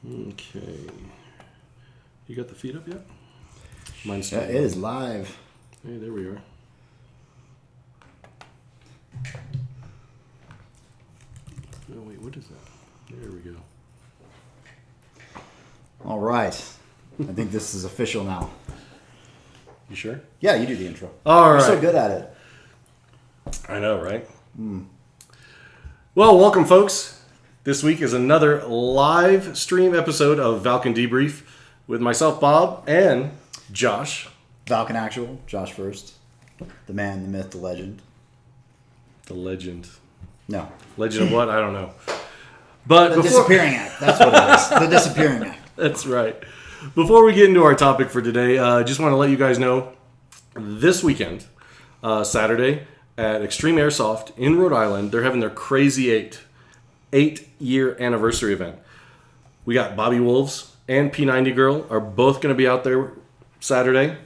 Okay. You got the feed up yet? Mine's still. It is live. Hey, there we are. Oh, wait, what is that? There we go. All right. I think this is official now. You sure? Yeah, you do the intro. All right. You're so good at it. I know, right? Well, welcome, folks. This week is another live stream episode of Valken Debrief with myself, Bob, and Josh. Valken Actual, Josh first. The man, the myth, the legend. The legend. No. Legend of what? I don't know. But the Disappearing Act. That's what it is. The Disappearing Act. That's right. Before we get into our topic for today, I just want to let you guys know this weekend, Saturday, at Extreme Airsoft in Rhode Island, they're having their Crazy 8-year anniversary event. We got Bobby Wolves and P90 Girl are both going to be out there Saturday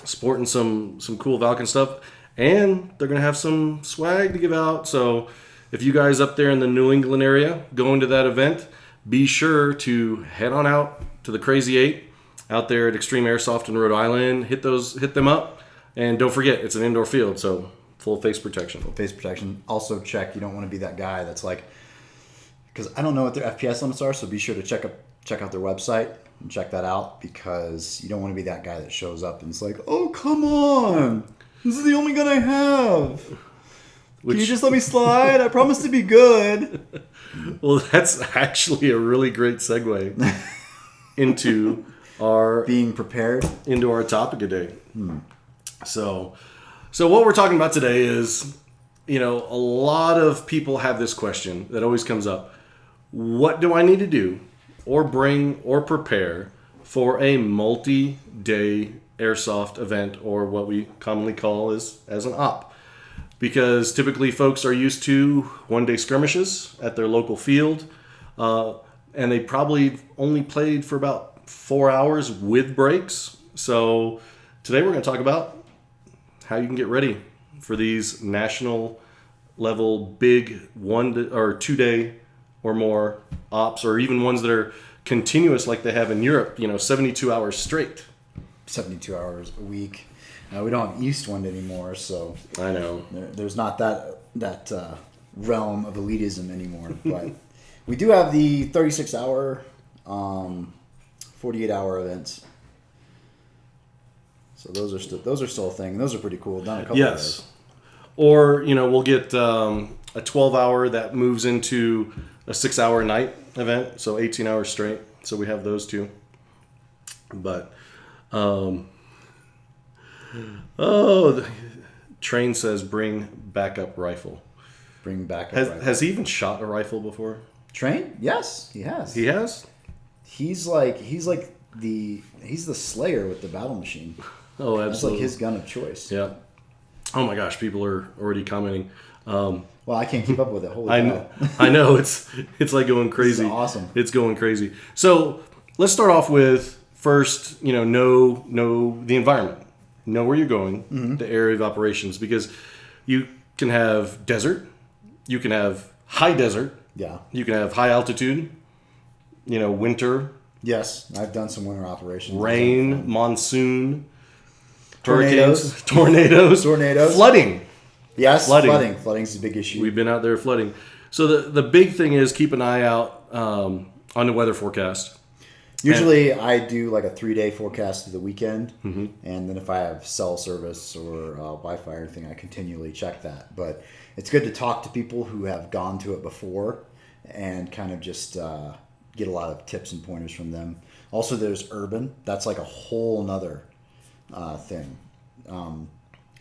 sporting some cool Valken stuff, and they're going to have some swag to give out. So if you guys up there in the New England area going to that event, be sure to head on out to the Crazy 8 out there at Extreme Airsoft in Rhode Island. Hit them up, and don't forget, it's an indoor field, so full face protection. Full face protection. Also check, you don't want to be that guy that's like, because I don't know what their FPS limits are, so be sure to check out their website and check that out, because you don't want to be that guy that shows up and it's like, oh, come on, this is the only gun I have. Can you just let me slide? I promise to be good. Well, that's actually a really great segue into our being prepared, into our topic today. So what we're talking about today is, a lot of people have this question that always comes up. What do I need to do or bring or prepare for a multi-day airsoft event, or what we commonly call as an op? Because typically folks are used to one-day skirmishes at their local field, and they probably only played for about 4 hours with breaks. So today we're going to talk about how you can get ready for these national level big 1 or 2 day or more ops, or even ones that are continuous like they have in Europe, 72 hours straight. 72 hours a week. We don't have East Wind anymore, so I know there's not that realm of elitism anymore. But we do have the 36-hour, 48-hour events. So those are still a thing. Those are pretty cool. Done a couple of days. Or we'll get a 12-hour that moves into a 6-hour night event, so 18 hours straight. So we have those two. But the Train says bring backup rifle. Bring backup rifle. Has he even shot a rifle before? Train? Yes, he has. He has? He's the Slayer with the battle machine. Oh, absolutely. That's like his gun of choice. Yeah. Oh my gosh, people are already commenting. Well, I can't keep up with it. Holy cow. I know it's like going crazy. This is awesome. It's going crazy. So let's start off with first, know the environment. Know where you're going, the area of operations, because you can have desert, you can have high desert, you can have high altitude, winter. Yes, I've done some winter operations. Rain, monsoon, tornadoes, flooding. Yes, flooding. Flooding's a big issue. We've been out there flooding. So the big thing is keep an eye out on the weather forecast. Usually I do like a 3-day forecast through the weekend, and then if I have cell service or Wi-Fi or anything, I continually check that. But it's good to talk to people who have gone to it before and kind of just get a lot of tips and pointers from them. Also, there's urban. That's like a whole nother thing.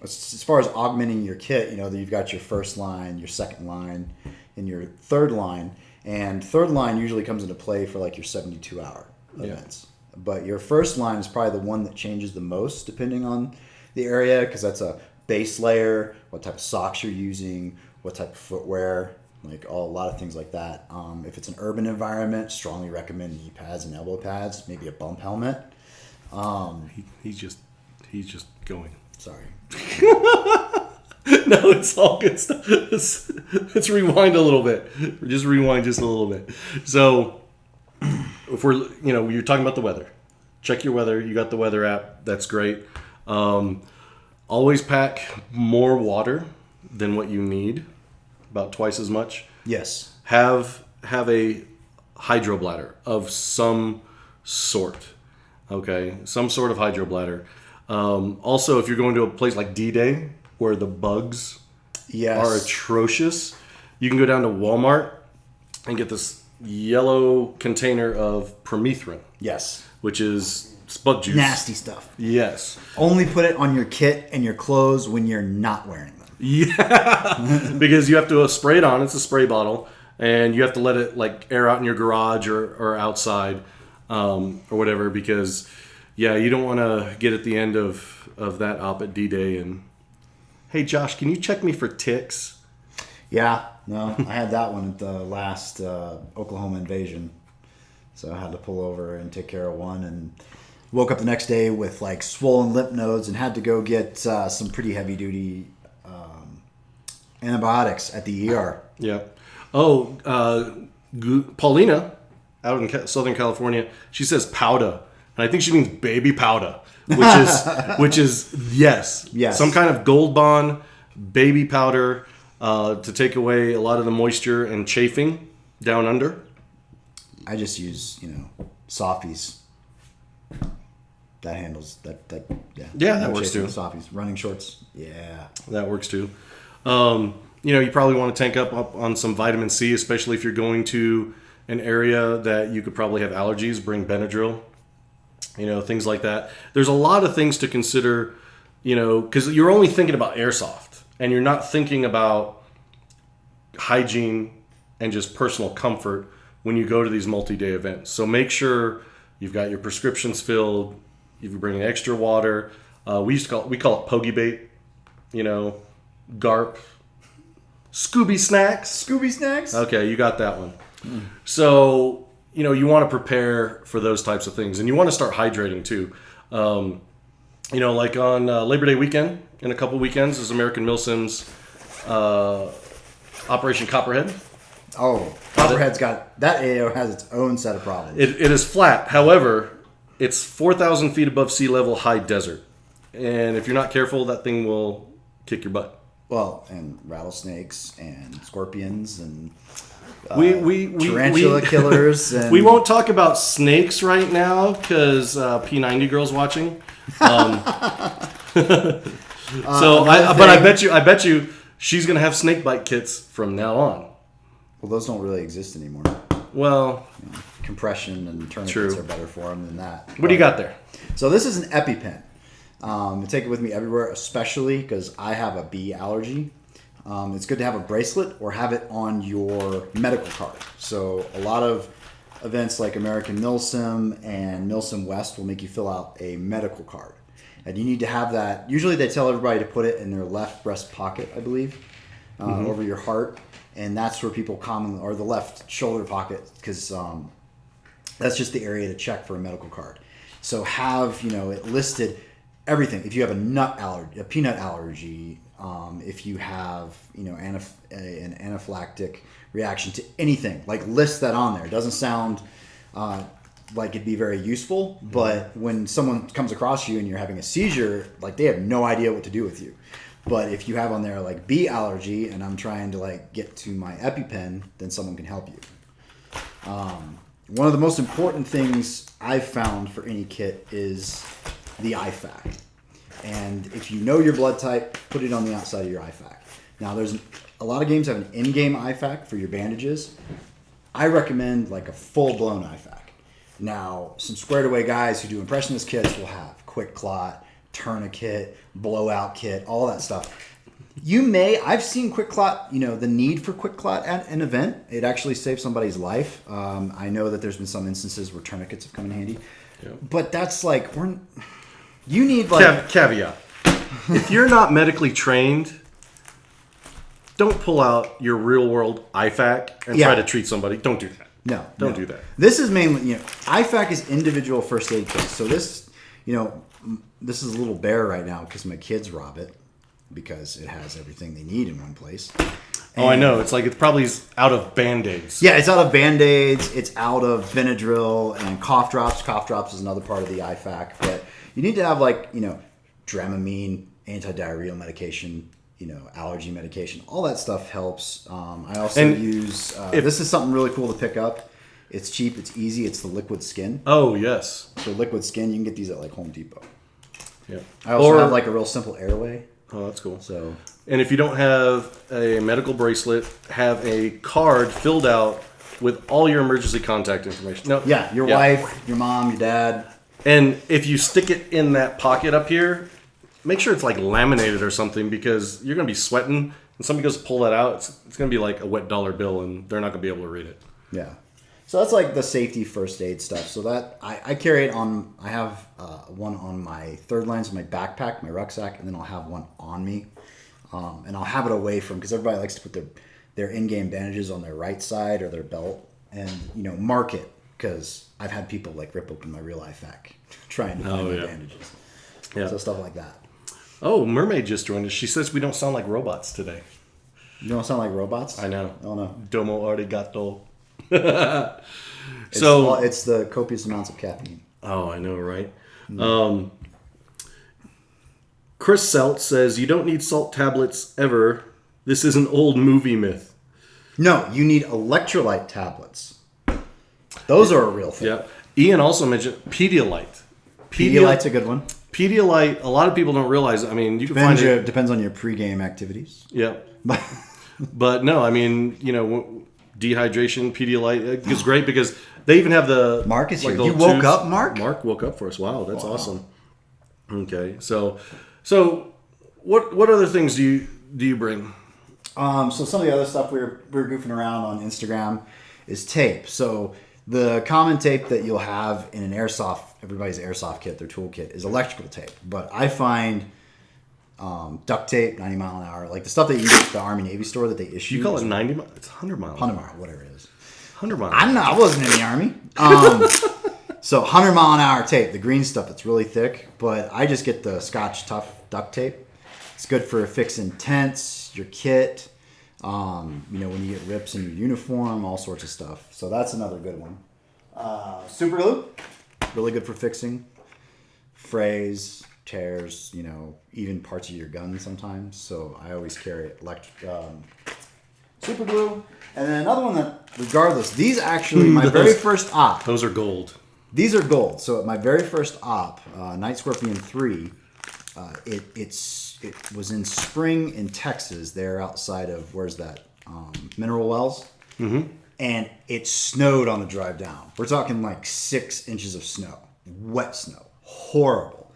As far as augmenting your kit, you've got your first line, your second line, and your third line. And third line usually comes into play for like your 72-hour events. But your first line is probably the one that changes the most depending on the area, because that's a base layer, what type of socks you're using, what type of footwear, like a lot of things like that. If it's an urban environment, strongly recommend knee pads and elbow pads, maybe a bump helmet. He's just going. Sorry. No, it's all good stuff. Let's rewind a little bit. Just rewind just a little bit. So if we're, you're talking about the weather, check your weather. You got the weather app. That's great. Always pack more water than what you need, about twice as much. Yes. Have a hydro bladder of some sort. Okay, some sort of hydro bladder. Also, if you're going to a place like D-Day where the bugs are atrocious, you can go down to Walmart and get this yellow container of permethrin. Yes. Which is bug juice. Nasty stuff. Yes. Only put it on your kit and your clothes when you're not wearing them. Yeah. Because you have to spray it on. It's a spray bottle. And you have to let it like air out in your garage or outside or whatever. Because, you don't want to get at the end of that op at D-Day and, hey, Josh, can you check me for ticks? Yeah. No, I had that one at the last Oklahoma invasion. So I had to pull over and take care of one, and woke up the next day with like swollen lymph nodes and had to go get some pretty heavy duty antibiotics at the ER. Yeah. Oh, Paulina out in Southern California, she says powder, and I think she means baby powder, which is yes, some kind of Gold Bond baby powder to take away a lot of the moisture and chafing down under. I just use, softies. That handles that. Yeah, that works too. Softies, running shorts. Yeah, that works too. You probably want to tank up on some vitamin C, especially if you're going to an area that you could probably have allergies. Bring Benadryl. Things like that. There's a lot of things to consider. Because you're only thinking about airsoft, and you're not thinking about hygiene and just personal comfort when you go to these multi-day events. So make sure you've got your prescriptions filled. If you're bringing extra water, we call it pogey bait, GARP, Scooby snacks. Okay, you got that one. So you want to prepare for those types of things, and you want to start hydrating too. Like on Labor Day weekend, in a couple weekends, is American Milsims Operation Copperhead. Oh, Copperhead's got that AO has its own set of problems. It is flat. However, it's 4,000 feet above sea level, high desert, and if you're not careful, that thing will kick your butt. Well, and rattlesnakes and scorpions and tarantula killers. And... We won't talk about snakes right now because P90 girl's watching. I bet you she's gonna have snake bite kits from now on. Well, those don't really exist anymore. Well, compression and tourniquets are better for them than that. What do you got there? So this is an EpiPen. I take it with me everywhere, especially because I have a bee allergy. It's good to have a bracelet or have it on your medical card. So a lot of events like American Milsim and Milsim West will make you fill out a medical card. And you need to have that. Usually they tell everybody to put it in their left breast pocket, I believe, over your heart. And that's where people commonly, or the left shoulder pocket, because that's just the area to check for a medical card. So have, it listed everything. If you have a peanut allergy, if you have, an anaphylactic reaction to anything, like list that on there. It doesn't sound like it'd be very useful, but when someone comes across you and you're having a seizure, like they have no idea what to do with you. But if you have on there like bee allergy and I'm trying to get to my EpiPen, then someone can help you. One of the most important things I've found for any kit is the IFAK. And if you know your blood type, put it on the outside of your IFAK. Now there's a lot of games have an in-game IFAK for your bandages. I recommend a full-blown IFAK. Now, some squared away guys who do impressionist kits will have quick clot, tourniquet, blowout kit, all that stuff. I've seen quick clot, the need for quick clot at an event. It actually saves somebody's life. I know that there's been some instances where tourniquets have come in handy. Yep. But that's you need caveat. If you're not medically trained, don't pull out your real world IFAK and try to treat somebody. Don't do that. No. Don't do that. This is mainly, IFAK is individual first aid kits. So this, this is a little bare right now because my kids rob it. because it has everything they need in one place. Oh, I know. It's like it's probably out of Band-Aids. Yeah, it's out of Band-Aids. It's out of Benadryl and cough drops. Cough drops is another part of the IFAC. But you need to have Dramamine, anti-diarrheal medication, allergy medication. All that stuff helps. I also use... this is something really cool to pick up. It's cheap. It's easy. It's the Liquid Skin. Oh, yes. So Liquid Skin, you can get these at Home Depot. Yeah. I also have a real simple airway. Oh, that's cool. So... And if you don't have a medical bracelet, have a card filled out with all your emergency contact information. No, yeah, your wife, your mom, your dad. And if you stick it in that pocket up here, make sure it's laminated or something, because you're going to be sweating and somebody goes to pull that out. It's going to be like a wet dollar bill and they're not going to be able to read it. Yeah. So that's the safety first aid stuff. So that I carry it on. I have one on my third lines of my backpack, my rucksack, and then I'll have one on me. And I'll have it away from, because everybody likes to put their in-game bandages on their right side or their belt and, mark it, because I've had people rip open my real IFAC trying to find my bandages. Yeah. So stuff like that. Oh, Mermaid just joined us. She says we don't sound like robots today. You don't sound like robots? I know. Oh, no. Domo arigato. It's the copious amounts of caffeine. Oh, I know, right? Mm. Chris Selt says, you don't need salt tablets ever. This is an old movie myth. No, you need electrolyte tablets. Those are a real thing. Yeah. Ian also mentioned Pedialyte. Pedialyte's a good one. Pedialyte, a lot of people don't realize. I mean, you can find it. Depends on your pregame activities. Yeah. But no, I mean, dehydration, Pedialyte is great, because they even have the... Mark is here. You woke up, Mark? Mark woke up for us. Wow, that's awesome. Okay, so what other things do you bring? So some of the other stuff we're goofing around on Instagram is tape. So the common tape that you'll have in everybody's airsoft kit, their tool kit, is electrical tape. But I find duct tape, 90 mile an hour, the stuff that you get at the Army Navy store that they issue. You call it 90 miles? It's 100 miles. 100 mile, whatever it is. 100 miles. I wasn't in the Army. So 100 mile an hour tape, the green stuff, it's really thick, but I just get the Scotch Tough duct tape. It's good for fixing tents, your kit, when you get rips in your uniform, all sorts of stuff. So that's another good one. Super glue, really good for fixing frays, tears, even parts of your gun sometimes. So I always carry super glue. And then another one that, regardless, these actually, my very first op. Those are gold. These are gold. So at my very first op, Night Scorpion 3, it was in spring in Texas, there outside of, where's that, Mineral Wells. Mm-hmm. And it snowed on the drive down. We're talking 6 inches of snow. Wet snow. Horrible.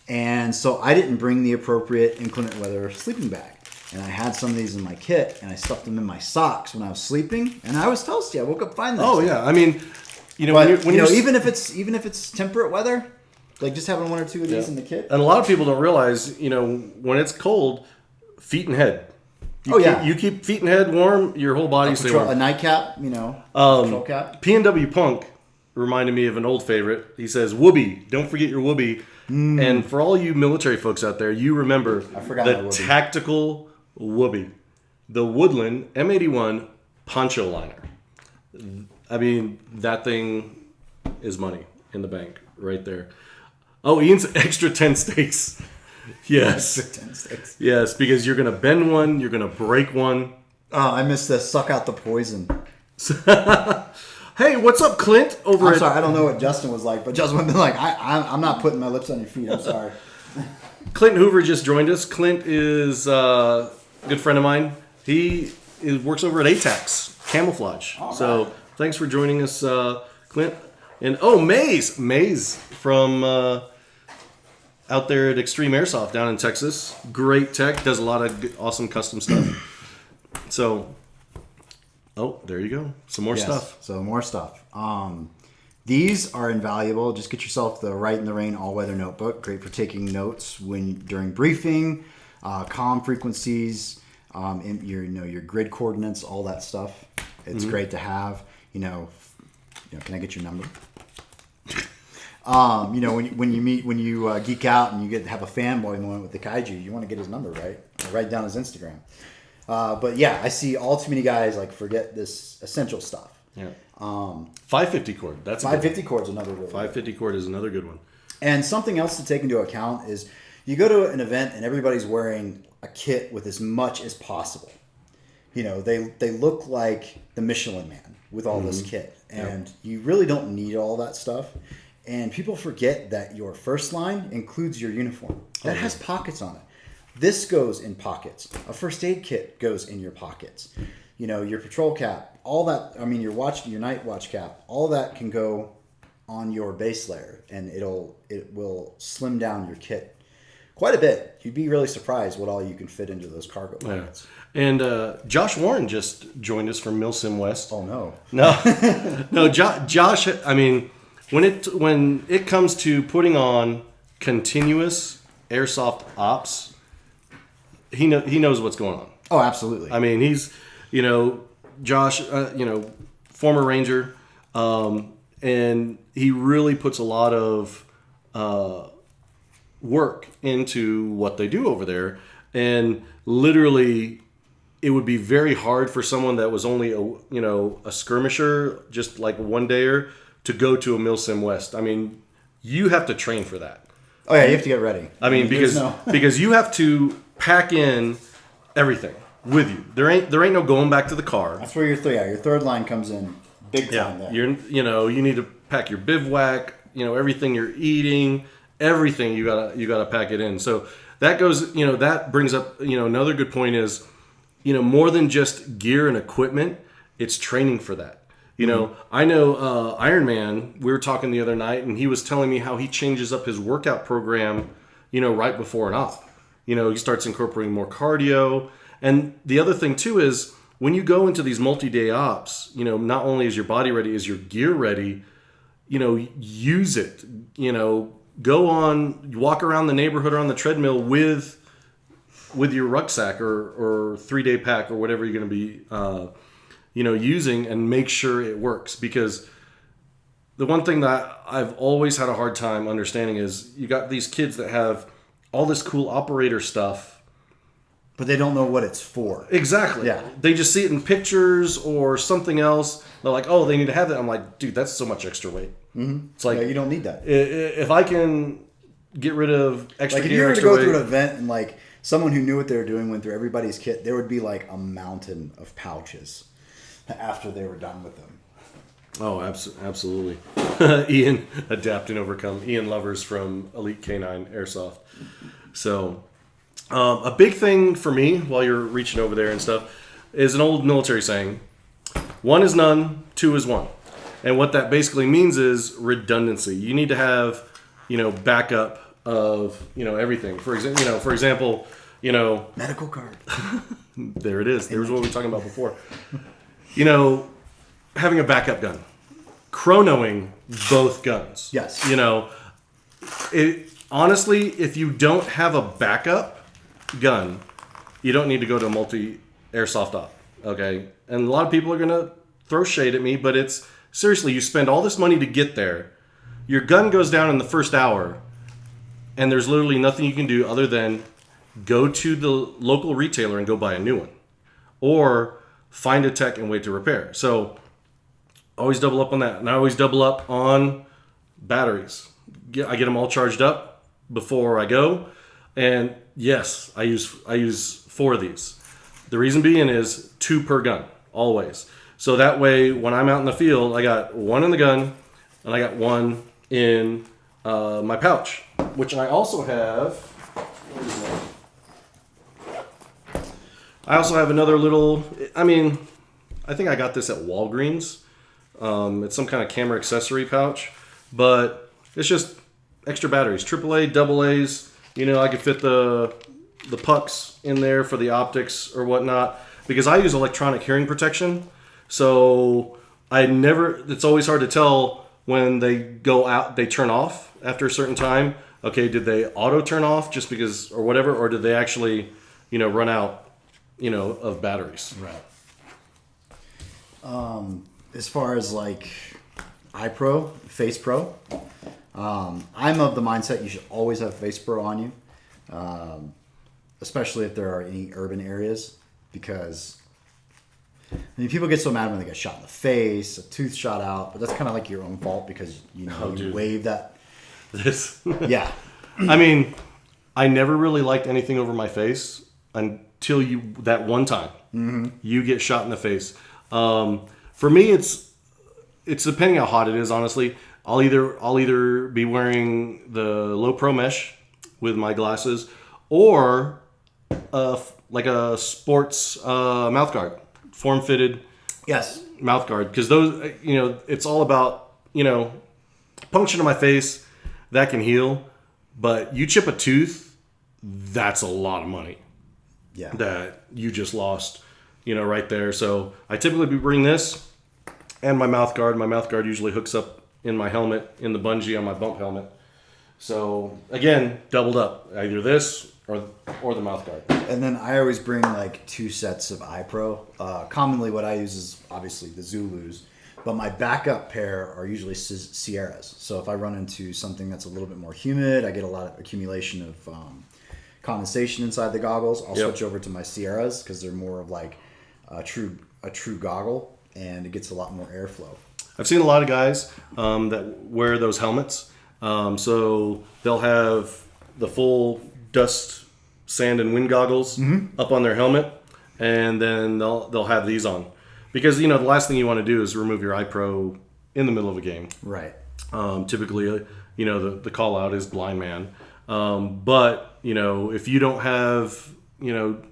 And so I didn't bring the appropriate inclement weather sleeping bag. And I had some of these in my kit, and I stuffed them in my socks when I was sleeping, and I was toasty. I woke up fine. Oh, yeah. I mean... even if it's temperate weather, just having 1 or 2 of these in the kit. And a lot of people don't realize, when it's cold, feet and head. You keep feet and head warm, your whole body stays warm. A nightcap, control cap. P&W Punk reminded me of an old favorite. He says, "Whoopee, don't forget your whoopee." And for all you military folks out there, you remember the tactical whoopee, the Woodland M81 poncho liner. I mean, that thing is money in the bank right there. Oh, Ian's extra 10 steaks. Yes. Extra 10 steaks. Yes, because you're going to bend one, you're going to break one. Oh, I missed the suck out the poison. Hey, what's up, Clint? I'm sorry, I don't know what Justin was like, but Justin would be like, I'm not putting my lips on your feet. I'm sorry. Clint Hoover just joined us. Clint is a good friend of mine. He works over at ATAX Camouflage. Right. So thanks for joining us, Clint. And Maze from out there at Extreme Airsoft down in Texas. Great tech, does a lot of awesome custom stuff. So, there you go. Some more stuff. So more stuff. These are invaluable. Just get yourself the Right in the Rain all-weather notebook. Great for taking notes during briefing, comm frequencies, your grid coordinates, all that stuff. It's great to have. Can I get your number? When you geek out and you have a fanboy moment with the kaiju, you want to get his number, right? Or write down his Instagram. But yeah, I see all too many guys like forget this essential stuff. Yeah. 550 cord. That's 550 cord's another good one. 550 cord is another good one. And something else to take into account is you go to an event and everybody's wearing a kit with as much as possible. They look like the Michelin Man with all this kit, and you really don't need all that stuff. And people forget that your first line includes your uniform. That has pockets on it. This goes in pockets. A first aid kit goes in your pockets. Your patrol cap, all that. I mean, your night watch cap, all that can go on your base layer, and it will slim down your kit quite a bit. You'd be really surprised what all you can fit into those cargo pockets. Yeah. And Josh Warren just joined us from Milsim West. Oh no, no, Josh. I mean, when it comes to putting on continuous airsoft ops, he knows what's going on. Oh, absolutely. I mean, he's Josh, former Ranger, and he really puts a lot of work into what they do over there. And literally, it would be very hard for someone that was only a skirmisher, just like one dayer, to go to a Milsim West. I mean, you have to train for that. Oh yeah, you have to get ready. I mean, because you have to pack in everything with you. There ain't no going back to the car. That's where your third line comes in big time. Yeah, there. You need to pack your bivouac. Everything you're eating, everything you gotta pack it in. So that goes. That brings up another good point is more than just gear and equipment. It's training for that. I know Iron Man, we were talking the other night, and he was telling me how he changes up his workout program, right before an op. He starts incorporating more cardio. And the other thing, too, is when you go into these multi-day ops, not only is your body ready, is your gear ready, use it. Go walk around the neighborhood or on the treadmill with your rucksack or 3-day pack or whatever you're going to be using, and make sure it works. Because the one thing that I've always had a hard time understanding is you got these kids that have all this cool operator stuff, but they don't know what it's for. Exactly. Yeah. They just see it in pictures or something else. They're like, oh, they need to have that. I'm like, dude, that's so much extra weight. Mm-hmm. It's like, you don't need that. If I can get rid of extra if gear, you were to extra go weight, through an event and someone who knew what they were doing went through everybody's kit, there would be a mountain of pouches after they were done with them. Oh, absolutely. Ian, Adapt and Overcome. Ian Lovers from Elite K9 Airsoft. So, a big thing for me while you're reaching over there and stuff is an old military saying, 1 is none, 2 is 1. And what that basically means is redundancy. You need to have, backup of, everything. For example, medical card. There it is. There's what we were talking about before. Having a backup gun. Chronoing both guns. Yes. Honestly, if you don't have a backup gun, you don't need to go to a multi-airsoft op. Okay? And a lot of people are going to throw shade at me, but it's seriously, you spend all this money to get there. Your gun goes down in the first hour, and there's literally nothing you can do other than go to the local retailer and go buy a new one. Or find a tech and wait to repair. So always double up on that. And I always double up on batteries. I get them all charged up before I go. And yes, I use 4 of these. The reason being is 2 per gun, always. So that way, when I'm out in the field, I got 1 in the gun, and I got 1 in my pouch, which I also have. Where is that? I also have another little. I think I got this at Walgreens. It's some kind of camera accessory pouch, but it's just extra batteries, AAA, AA's. I could fit the pucks in there for the optics or whatnot, because I use electronic hearing protection. So it's always hard to tell when they go out, they turn off after a certain time. Okay, did they auto turn off just because or whatever, or did they actually, run out, of batteries? Right. As far as iPro, Face Pro, I'm of the mindset you should always have face pro on you, especially if there are any urban areas, because people get so mad when they get shot in the face, a tooth shot out, but that's kind of like your own fault because you wave that. This. Yeah. I mean, I never really liked anything over my face until that one time you get shot in the face. For me, it's depending how hot it is. Honestly, I'll either be wearing the low pro mesh with my glasses, or like a sports mouth guard, form fitted. Yes. Mouth guard, because those, it's all about, puncture to my face that can heal, but you chip a tooth, that's a lot of money. Yeah. That you just lost, right there. So I typically bring this and my mouth guard. My mouth guard usually hooks up in my helmet, in the bungee on my bump helmet. So again, doubled up, either this or the mouth guard. And then I always bring like 2 sets of iPro. Commonly what I use is obviously the Zulus, but my backup pair are usually Sierras. So if I run into something that's a little bit more humid, I get a lot of accumulation of condensation inside the goggles, I'll switch over to my Sierras because they're more of like a true goggle, and it gets a lot more airflow. I've seen a lot of guys that wear those helmets. So they'll have the full dust, sand, and wind goggles up on their helmet, and then they'll have these on. Because, the last thing you want to do is remove your iPro in the middle of a game. Right. Typically, the call out is blind man. But, if you don't have,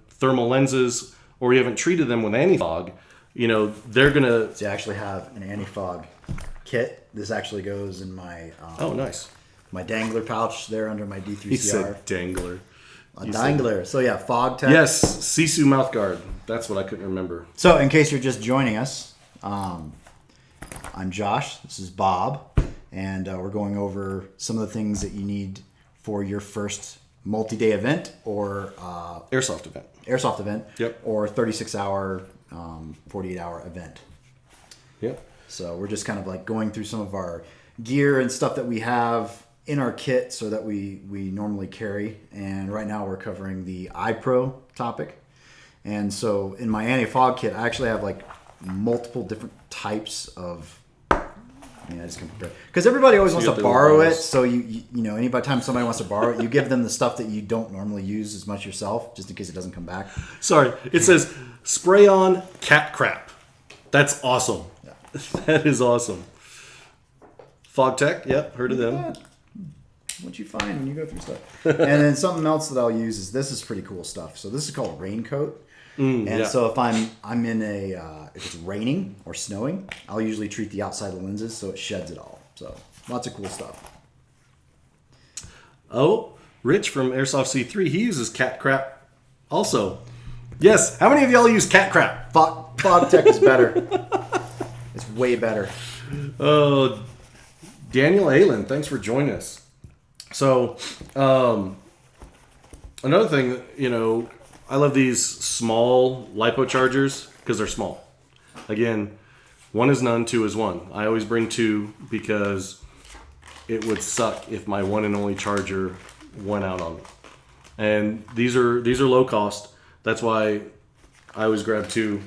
thermal lenses, or you haven't treated them with anti-fog, they're going to... So I actually have an anti-fog kit. This actually goes in my... oh, nice. My dangler pouch there under my D3CR. He said dangler. A dangler. So yeah, fog tech. Yes, Sisu mouth guard. That's what I couldn't remember. So in case you're just joining us, I'm Josh. This is Bob. And we're going over some of the things that you need for your first multi-day event or... Airsoft event. Airsoft event. Yep. Or 36-hour, 48-hour event. Yep. So we're just kind of like going through some of our gear and stuff that we have in our kit so that we normally carry. And right now we're covering the iPro topic. And so in my anti-fog kit, I actually have like multiple different types of... I just compare, because everybody always wants to borrow it. So any time somebody wants to borrow it, you give them the stuff that you don't normally use as much yourself, just in case it doesn't come back. Sorry, it says spray on cat crap. That's awesome. Yeah. That is awesome. Fog Tech, yep, heard of them. What you find when you go through stuff. And then something else that I'll use is this is pretty cool stuff. So this is called raincoat. So if I'm in if it's raining or snowing, I'll usually treat the outside of the lenses so it sheds it all. So lots of cool stuff. Oh, Rich from Airsoft C3, he uses cat crap also. Yes, how many of y'all use cat crap? Fog Tech is better. It's way better. Oh, Daniel Aylen, thanks for joining us. So, another thing, I love these small lipo chargers because they're small. Again, 1 is none, 2 is 1. I always bring 2 because it would suck if my one and only charger went out on me. And these are low cost. That's why I always grab 2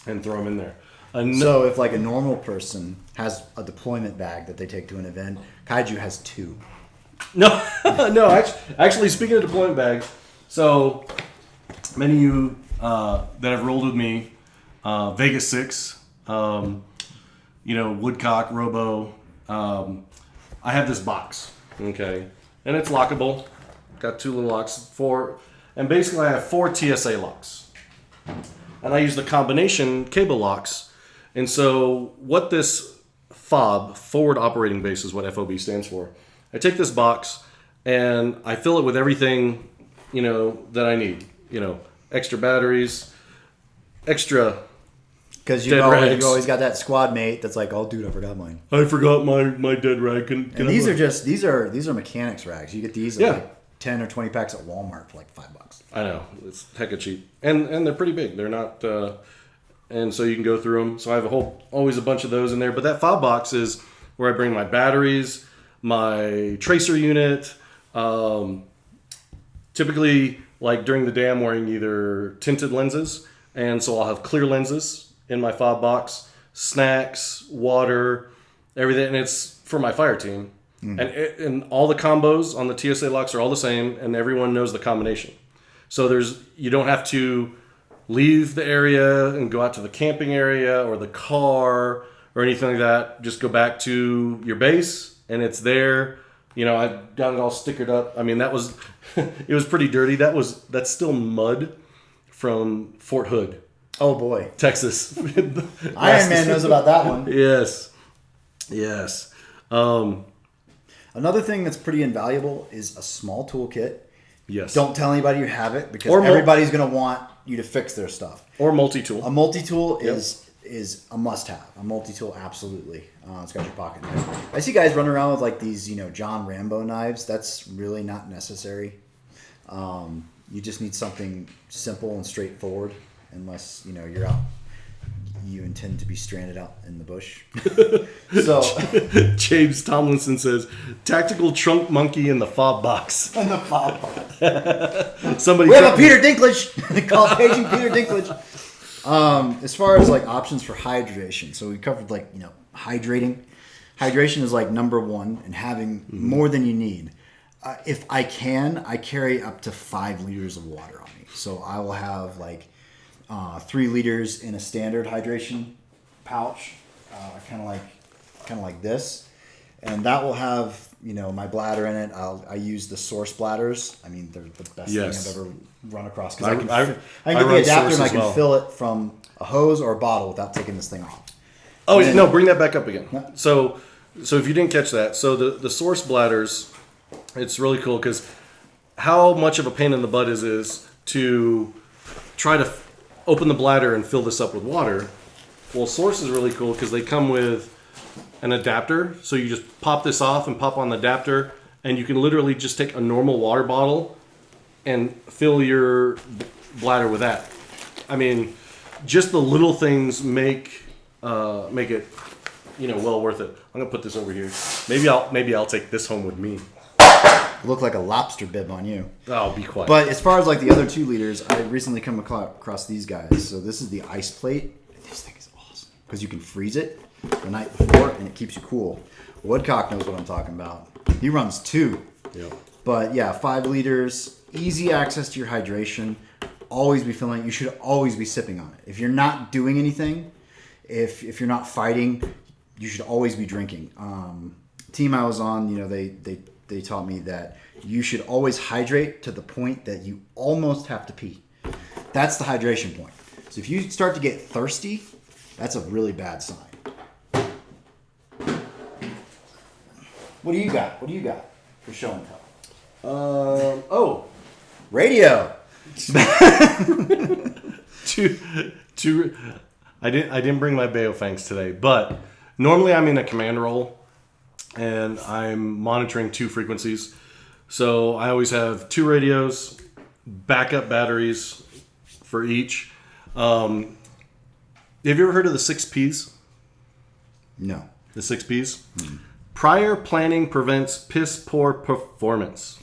and throw them in there. So if like a normal person has a deployment bag that they take to an event, Kaiju has 2. No, actually, speaking of deployment bags, so many of you that have rolled with me, Vegas 6, Woodcock, Robo, I have this box, okay, and it's lockable. Got 2 little locks, and basically I have 4 TSA locks, and I use the combination cable locks. And so what this FOB, forward operating base, is what FOB stands for. I take this box and I fill it with everything, that I need. Extra batteries, extra because you always got that squad mate that's like, oh, dude, I forgot mine. I forgot my dead rag. Can these are mechanics rags. You get these at like 10 or 20 packs at Walmart for like $5. I know, it's hecka cheap, and they're pretty big. They're not, and so you can go through them. So I have always a bunch of those in there. But that FOB box is where I bring my batteries, my tracer unit. Typically, like during the day, I'm wearing either tinted lenses, and so I'll have clear lenses in my fob box, snacks, water, everything, and it's for my fire team. And all the combos on the TSA locks are all the same, and everyone knows the combination. So you don't have to leave the area and go out to the camping area or the car or anything like that. Just go back to your base, and it's there. You know, I got it all stickered up. I mean, that was it was pretty dirty. That's still mud from Fort Hood. Oh boy, Texas. Iron Man knows about that one. Yes. Another thing that's pretty invaluable is a small toolkit. Yes. Don't tell anybody you have it because everybody's going to want you to fix their stuff. Or multi-tool. A multi-tool is a must-have. A multi-tool, absolutely. It's got your pocket knife. I see guys running around with like these, John Rambo knives. That's really not necessary. You just need something simple and straightforward, unless you're out. You intend to be stranded out in the bush. So James Tomlinson says, "Tactical trunk monkey in the fob box." In the fob box. Somebody. We have a Peter Dinklage. They call it paging Peter Dinklage. As far as like options for hydration, so we covered like hydrating. Hydration is like number one, and having more than you need. If I can, I carry up to 5 liters of water on me. So I will have like 3 liters in a standard hydration pouch, kind of like this, and that will have my bladder in it. I use the Source bladders. I mean, they're the best thing I've ever run across because I can get the adapter and I can fill it from a hose or a bottle without taking this thing off. Oh no, bring that back up again. So if you didn't catch that, so the Source bladders, it's really cool because how much of a pain in the butt is to try to open the bladder and fill this up with water. Well, Source is really cool because they come with an adapter. So you just pop this off and pop on the adapter, and you can literally just take a normal water bottle and fill your bladder with that. I mean, just the little things make it well worth it. I'm gonna put this over here. Maybe I'll take this home with me. Look like a lobster bib on you. Oh, be quiet. But as far as like the other 2 liters, I recently come across these guys. So this is the ice plate. This thing is awesome because you can freeze it the night before and it keeps you cool. Woodcock knows what I'm talking about. He runs 2. Yep. But yeah, 5 liters, easy access to your hydration. Always be filling it. You should always be sipping on it. If you're not doing anything, if you're not fighting, you should always be drinking. Team I was on, they taught me that you should always hydrate to the point that you almost have to pee. That's the hydration point. So if you start to get thirsty, that's a really bad sign. What do you got? For show and tell? Radio. I didn't bring my Baofangs today, but normally I'm in a command role and I'm monitoring 2 frequencies. So I always have 2 radios, backup batteries for each. Have you ever heard of the 6 Ps? No. The 6 Ps? Prior planning prevents piss poor performance.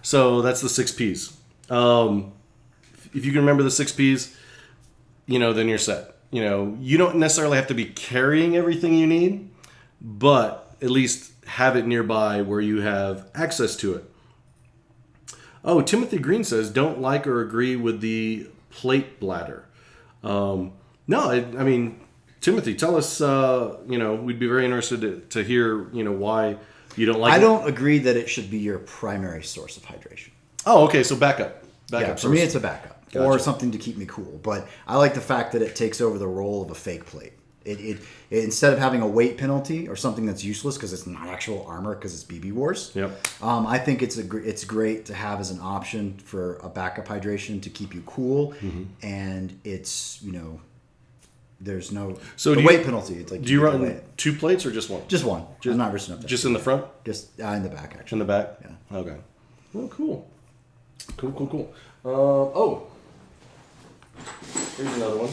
So that's the 6 Ps. If you can remember the 6 Ps, then you're set. You don't necessarily have to be carrying everything you need, but at least have it nearby where you have access to it. Oh, Timothy Green says, don't like or agree with the plate bladder. No, I mean, Timothy, tell us, we'd be very interested to hear, why you don't like it. I don't agree that it should be your primary source of hydration. Oh, okay, so backup. For me, it's a backup. Gotcha. Or something to keep me cool. But I like the fact that it takes over the role of a fake plate. It instead of having a weight penalty or something that's useless because it's not actual armor because it's BB Wars. Yep. I think it's great to have as an option for a backup hydration to keep you cool, and it's there's no weight penalty. It's like do you run 2 plates or just one? Just one. I'm not risking up that. Just in the front? Just in the back actually. In the back? Yeah. Okay. Well, cool. Cool. Here's another one.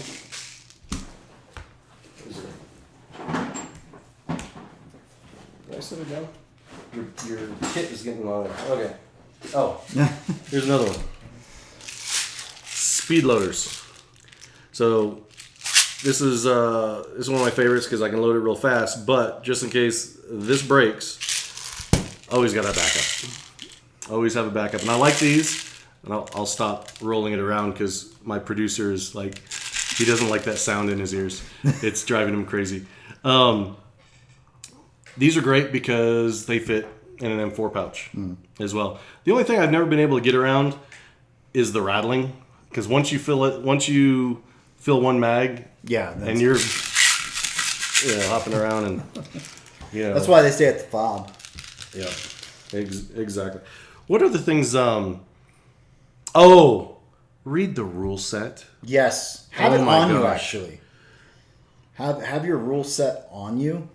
Did I set it down? Your kit is getting on it. Okay. Oh, here's another one. Speed loaders. So this is one of my favorites because I can load it real fast. But just in case this breaks, always got a backup. Always have a backup. And I like these. And I'll stop rolling it around because my producer is like, he doesn't like that sound in his ears. It's driving him crazy. These are great because they fit in an M4 pouch as well. The only thing I've never been able to get around is the rattling. Because once you fill one mag, and you're hopping around and that's why they stay at the fob. Yeah, exactly. What are the things? Read the rule set. Yes, have it on you actually. Have your rule set on you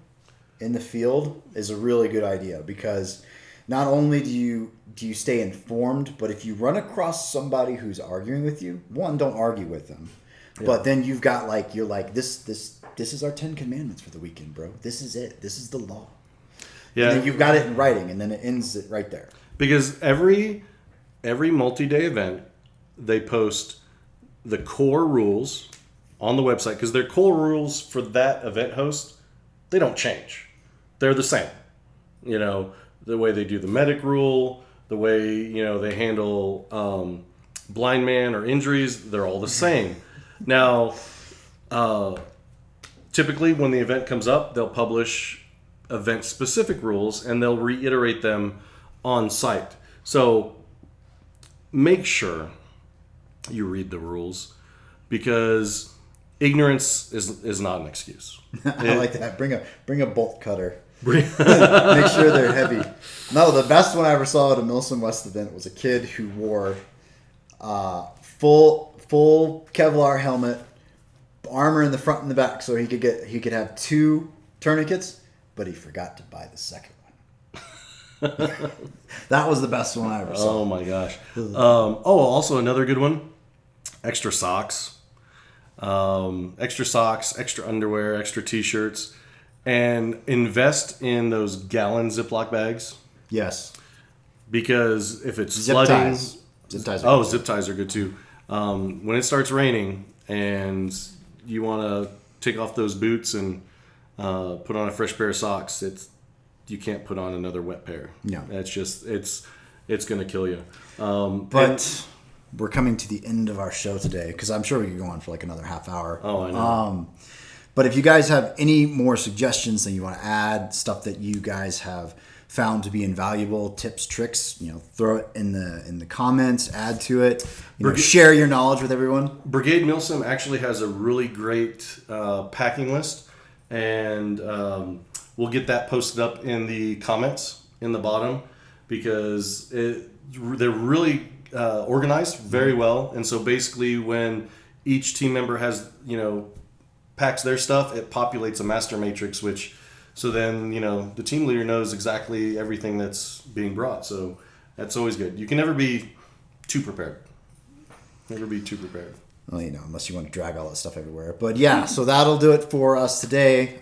in the field is a really good idea because not only do you stay informed, but if you run across somebody who's arguing with you, one, don't argue with them. Yeah. But then you've got this is our 10 commandments for the weekend, bro. This is it. This is the law. Yeah. And then you've got it in writing and then it ends it right there. Because every multi-day event, they post the core rules on the website because their core rules for that event host, they don't change. They're the same. The way they do the medic rule, the way, they handle blind man or injuries, they're all the same. Now, typically when the event comes up, they'll publish event-specific rules and they'll reiterate them on site. So make sure you read the rules because ignorance is not an excuse. I like that. Bring a bolt cutter. Make sure they're heavy. No, the best one I ever saw at a Milsim West event was a kid who wore full Kevlar helmet, armor in the front and the back, so he could have 2 tourniquets, but he forgot to buy the second one. That was the best one I ever saw. Oh my gosh. Also another good one. Extra socks. Extra underwear, extra t-shirts. And invest in those gallon Ziploc bags. Yes. Because if it's zip flooding... ties. Zip ties are zip ties are good too. When it starts raining and you want to take off those boots and put on a fresh pair of socks, you can't put on another wet pair. No. It's just, it's going to kill you. But we're coming to the end of our show today because I'm sure we could go on for like another half hour. Oh, I know. But if you guys have any more suggestions that you want to add, stuff that you guys have found to be invaluable, tips, tricks, throw it in the comments, add to it, share your knowledge with everyone. Brigade Milsim actually has a really great packing list, and we'll get that posted up in the comments in the bottom because they're really organized very well. And so basically when each team member has, packs their stuff, it populates a master matrix, so then, the team leader knows exactly everything that's being brought. So that's always good. You can never be too prepared. Never be too prepared. Well, unless you want to drag all that stuff everywhere. But yeah, so that'll do it for us today.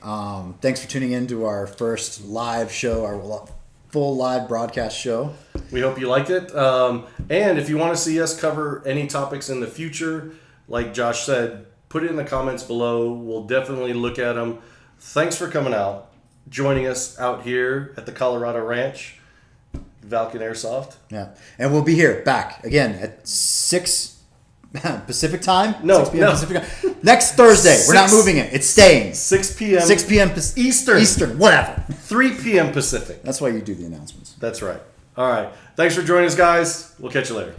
Thanks for tuning in to our first live show, our full live broadcast show. We hope you liked it. And if you want to see us cover any topics in the future, like Josh said, put it in the comments below. We'll definitely look at them. Thanks for coming out, joining us out here at the Colorado Ranch, Valken Airsoft. Yeah, and we'll be here back again at 6 Pacific time. No, 6 p.m. Pacific time. Next Thursday. We're not moving it. It's staying. 6 p.m. 6 p.m. Eastern. Whatever. 3 p.m. Pacific. That's why you do the announcements. That's right. All right. Thanks for joining us, guys. We'll catch you later.